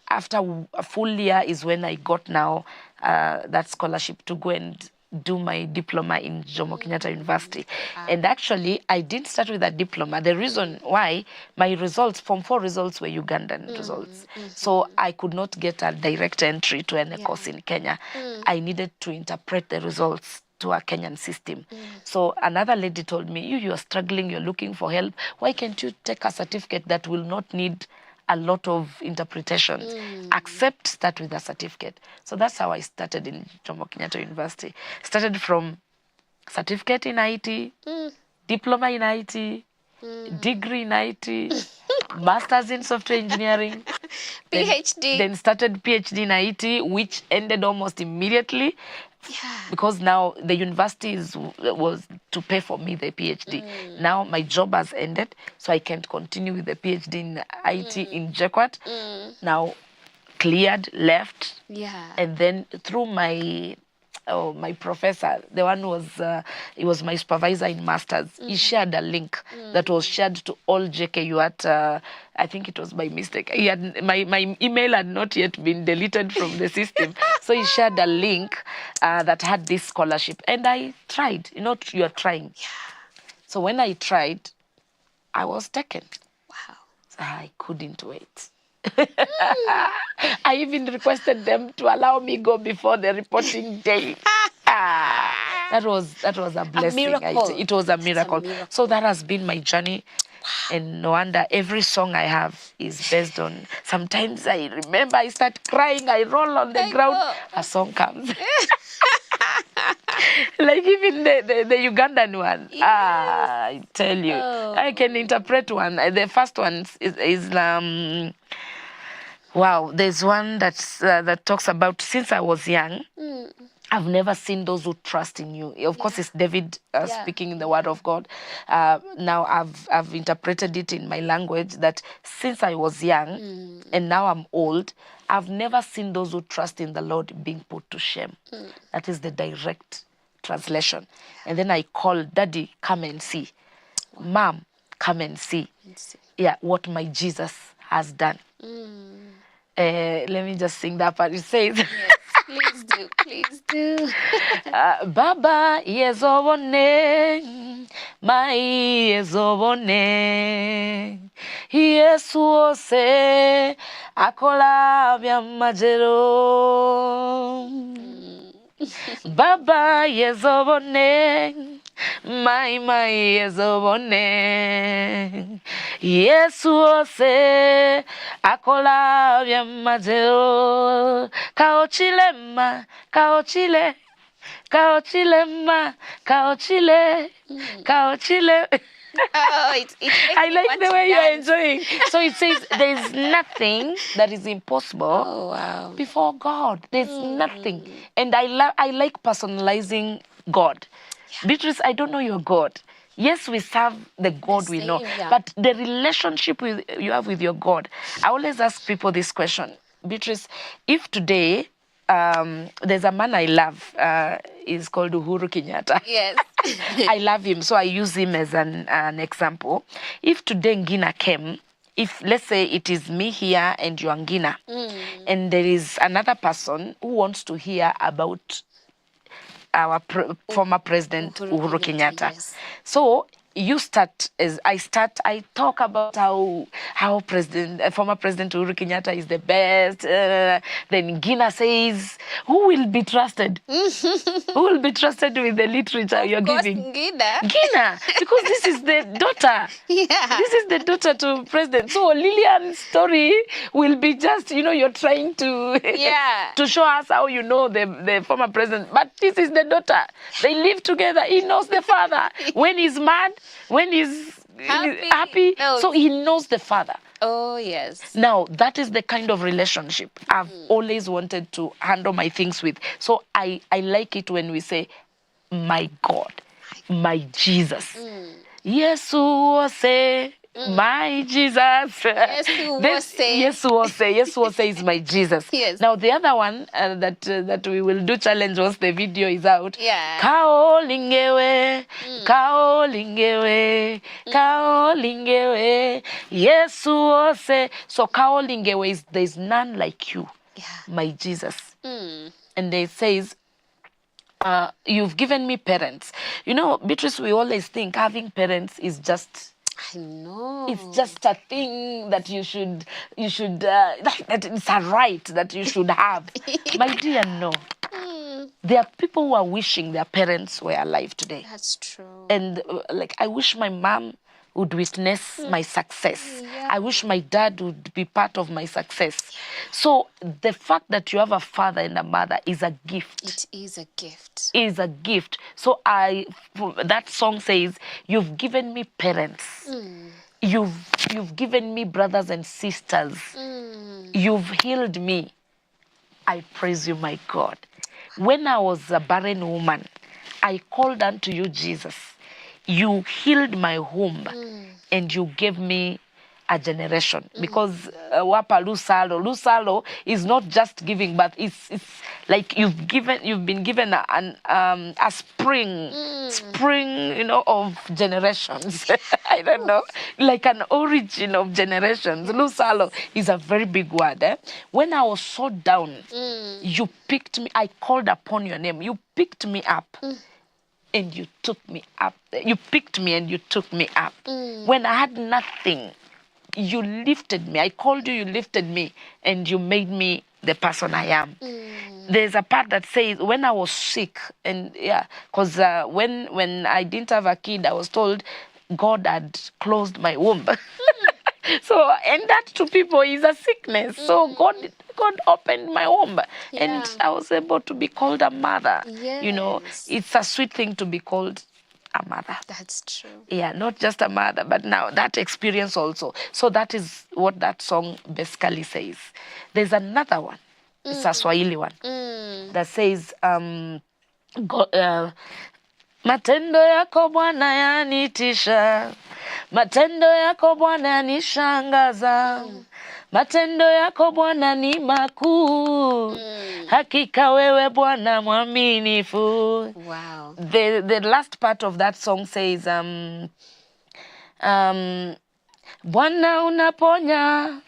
after a full year is when I got now that scholarship to go and do my diploma in Jomo Kenyatta University. And actually, I didn't start with a diploma. The reason why, my results, Form 4 results were Ugandan results. So I could not get a direct entry to any course in Kenya. I needed to interpret the results to a Kenyan system. So another lady told me, you are struggling, you're looking for help. Why can't you take a certificate that will not need a lot of interpretations. Accept, start with a certificate. So that's how I started in Jomo Kenyatta University. Started from certificate in IT, diploma in IT, degree in IT, master's in software engineering, PhD. then started PhD in IT, which ended almost immediately. Yeah. Because now the university was to pay for me the PhD. Now my job has ended, so I can't continue with the PhD in IT in JKUAT. Now cleared, left, and then through my professor, the one who was he was my supervisor in masters. He shared a link that was shared to all JKU at I think it was by mistake. He had my email had not yet been deleted from the system, so he shared a link that had this scholarship, and I tried. You know, you're trying. So when I tried, I was taken. Wow. So I couldn't wait. I even requested them to allow me go before the reporting day. That was a blessing. It was a miracle. So that has been my journey. And no wonder every song I have is based on. Sometimes I remember I start crying, I roll on the ground, a song comes. Like even the Ugandan one. Yes. I tell you, I can interpret one. The first one is wow, there's one that talks about, since I was young, I've never seen those who trust in you. Of course, it's David speaking the word of God. Now I've interpreted it in my language that since I was young and now I'm old, I've never seen those who trust in the Lord being put to shame. That is the direct translation. And then I call, Daddy, come and see. Mom, come and see. Yeah, what my Jesus has done. Let me just sing that part. It says, yes, please do, please do. Baba yezobone, my yezobone, Yesu ose akola bya majero. Baba yezobone, my yezobone, Yesu ose akola bya majero. Kaochilema, kaochile, kaochilema, kaochile, kaochile. Oh, it I like the way you're enjoying. So it says there's nothing that is impossible before God. There's nothing. And I like personalizing God. Beatrice, I don't know your God. Yes, we serve the God we know. But the relationship you have with your God. I always ask people this question. Beatrice, if today there's a man I love, he's called Uhuru Kenyatta. Yes. I love him, so I use him as an example. If today Ngina came, if let's say it is me here and you're Ngina, and there is another person who wants to hear about our former president Uhuru Kenyatta. Yes. So you start as I start. I talk about how former President Uhuru Kenyatta is the best. Then Gina says, "Who will be trusted? Who will be trusted with the literature you're giving?" Gina, because this is the daughter. Yeah. This is the daughter to president. So Lilian's story will be just, you're trying to to show us how you know the former president. But this is the daughter. They live together. He knows the father. When he's mad, when he's happy. So he knows the father. Oh, yes. Now, that is the kind of relationship I've always wanted to handle my things with. So I like it when we say, my God, my Jesus. Yesu say, my Jesus. Yesu say is my Jesus. Yes. Now, the other one that we will do challenge once the video is out. Yeah. Kaolingewe, kaolingewe, kaolingewe, Yesu say. So kaolingewe is there's none like you, my Jesus. And it says, you've given me parents. Beatrice, we always think having parents is just... I know. It's just a thing that you should that it's a right that you should have. My dear, no. There are people who are wishing their parents were alive today. That's true. And I wish my mom would witness my success. Yeah. I wish my dad would be part of my success. So the fact that you have a father and a mother is a gift. It is a gift. Is a gift. So that song says, you've given me parents. You've given me brothers and sisters. You've healed me. I praise you, my God. When I was a barren woman, I called unto you, Jesus. You healed my womb and you gave me a generation. Because wapa lusalo is not just giving, but it's like you've been given a spring, of generations. I don't know, like an origin of generations. Lusalo is a very big word. When I was so down, you picked me. I called upon your name. You picked me up. And you took me up. You picked me and you took me up. When I had nothing, you lifted me. I called you, you lifted me, and you made me the person I am. There's a part that says, when I was sick, and because when I didn't have a kid, I was told God had closed my womb. So, and that to people is a sickness. So God opened my womb, and I was able to be called a mother. Yes. It's a sweet thing to be called a mother. That's true. Yeah, not just a mother, but now that experience also. So that is what that song basically says. There's another one. It's a Swahili one that says, matendo yako Bwana yanitisha, matendo yako Bwana yanishangaza, matendo yako Bwana ni makuu, hakika wewe Bwana mwaminifu. Wow. The last part of that song says, Bwana unaponya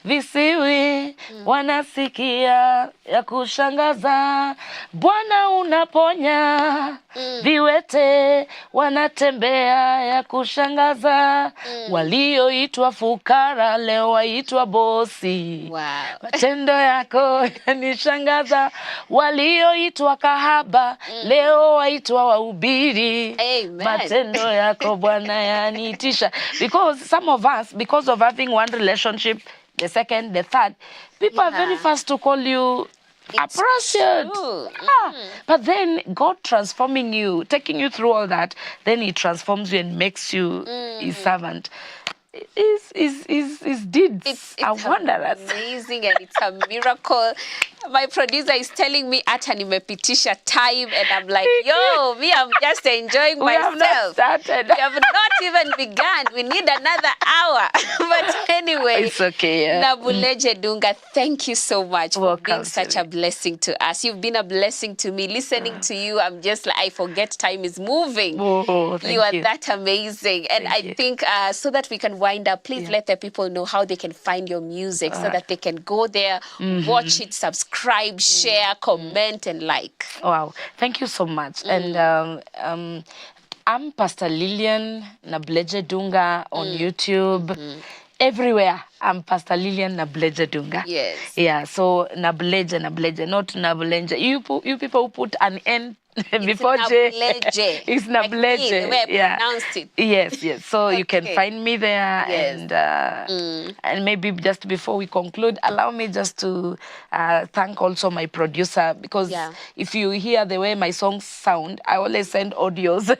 visiwi, wanasikia ya kushangaza. Bwana unaponya viwete, wanatembea ya kushangaza. Walioitwa fukara leo waitwa bosi. Wow. Matendo yako yanishangaza. Walioitwa kahaba leo waitwa wahubiri. Amen. Matendo yako Bwana yanitisha. Because some of us, because of having one relationship, the second, the third, people are very fast to call you a prostitute. But then God transforming you, taking you through all that, then He transforms you and makes you His servant. Is deeds It's are wondrous. amazing, and it's a miracle. My producer is telling me ata nimepitisha time, and I'm like, yo, me, I'm just enjoying myself. We have not started. We have not even begun. We need another hour. But anyway, It's okay. Yeah. Nabuleje Dunga, thank you so much for Welcome, being such a blessing to us. You've been a blessing to me. Listening to you, I'm just like, I forget time is moving. Oh, thank you are you. that amazing. And Thank I you. think so that we can wind up, please let the people know how they can find your music so that they can go there, watch it, subscribe, share, comment, and like. Wow, thank you so much. And I'm Pastor Lilian Nabuleje Dunga on YouTube. Everywhere, I'm Pastor Lilian Nabuleje Dunga. Yes. Yeah, so Nabuleje, not Nabuleje. You people who put an N before J. Nabuleje. It's Like me, Nabuleje. the way I pronounced it. Yes. So you can Okay. find me there. Yes. And maybe just before we conclude, allow me just to thank also my producer, because if you hear the way my songs sound, I always send audios.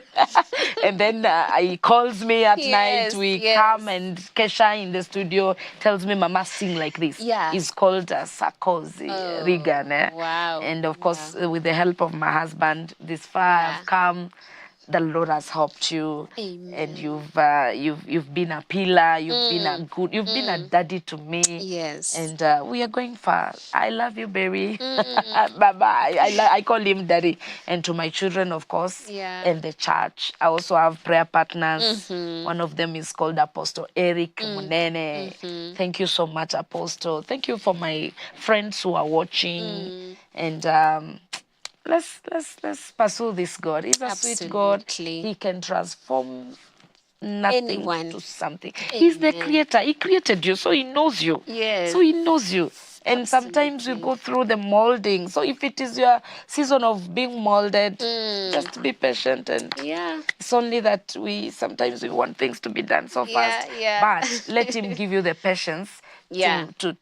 And then he calls me at night. We come, and Kesha in the studio tells me, Mama, sing like this. Yeah. It's called Sarkozy, Regan. Wow. And of course, with the help of my husband, this far I've come. The Lord has helped you. Amen. And you've been a pillar. You've been a daddy to me. Yes. And we are going far. I love you, baby. Baba, I call him daddy. And to my children, of course, and the church. I also have prayer partners. One of them is called Apostle Eric Munene. Thank you so much, Apostle. Thank you for my friends who are watching. And let's pursue this God. He's a sweet God. He can transform nothing to something. He's the creator. He created you, so he knows you. Yes. So he knows you. And sometimes we go through the molding. So if it is your season of being molded, just be patient. And it's only that sometimes we want things to be done so fast. But let him give you the patience to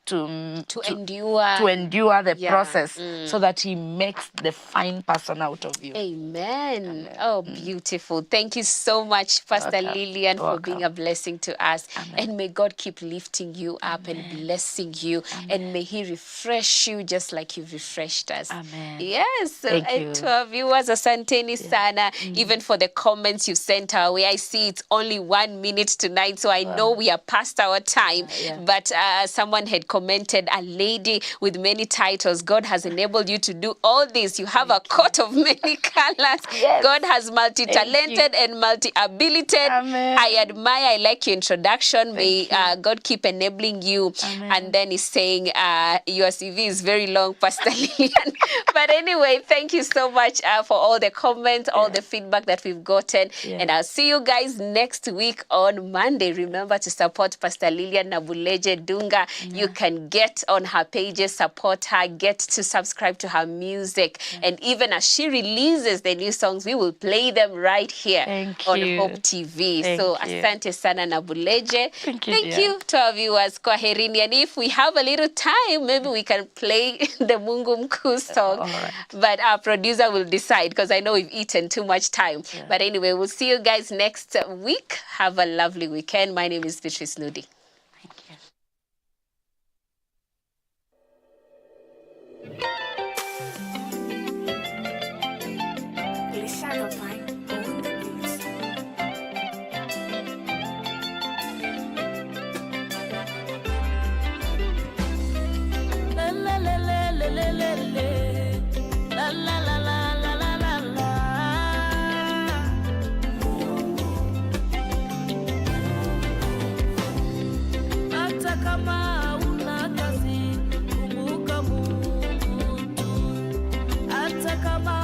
endure the process, so that he makes the fine person out of you. Amen. Oh, beautiful. Thank you so much, Pastor Lilian, for being a blessing to us. And may God keep lifting you up and blessing you. And may he refresh you just like you've refreshed us. Yes. So, and to our viewers, asanteni sana, even for the comments you've sent our way. I see it's only 1 minute tonight, so I know we are past our time. But someone had commented, a lady with many titles. God has enabled you to do all this. You have a coat of many colors. God has multi-talented and multi-abilited. I admire, I like your introduction. May God keep enabling you. And then he's saying your CV is very long, Pastor Lilian. But anyway, thank you so much for all the comments, all the feedback that we've gotten. And I'll see you guys next week on Monday. Remember to support Pastor Lilian Nabuleje Dunga. You can get on her pages, support her, get to subscribe to her music. And even as she releases the new songs, we will play them right here on Hope TV. So asante sana Nabuleje. Thank you to our viewers. Kwaherini. And if we have a little time, maybe we can play the Mungu Mkuu song. But our producer will decide, because I know we've eaten too much time. But anyway, we'll see you guys next week. Have a lovely weekend. My name is Beatrice Nudi. Hata kama una kazi, kumbuka Mungu tu. Hata kama